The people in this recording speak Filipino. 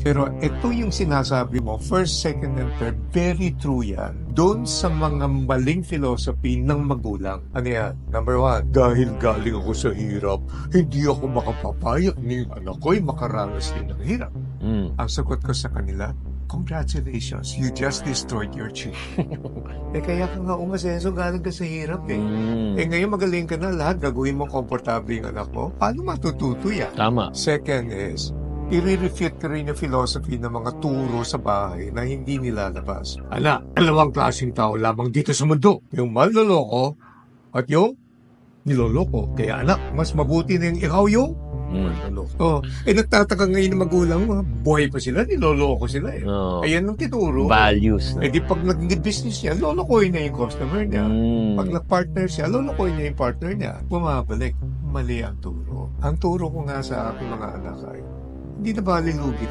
Pero ito yung sinasabi mo, first, second, and third, very true yan. Doon sa mga maling philosophy ng magulang. Ano yan? Number one, dahil galing ako sa hirap, hindi ako makapapayag ni anak ko'y makaranas din ng hirap. Ang sagot ko sa kanila, congratulations, you just destroyed your children. Kaya ka nga umasenso, galing ka sa hirap ngayon magaling ka na, lahat gagawin mo komportable yung anak mo. Paano matututo yan? Tama. Second is, i-refute ko rin yung philosophy ng mga turo sa bahay na hindi nilalabas. Dalawang klaseng tao lamang dito sa mundo. Yung manloloko at yung niloloko. Kaya anak, mas mabuti na yung ikaw yung manloloko. Nagtataka ngayon ng magulang mo, buhay pa sila, niloloko sila Ayan ang tituro. Values. Di pag nag-business niya, lolokohin niya yung customer niya. Pag nag-partner siya, lolokohin niya yung partner niya. Bumabalik, mali ang turo. Ang turo ko nga sa aking mga anak ay, hindi na balilugi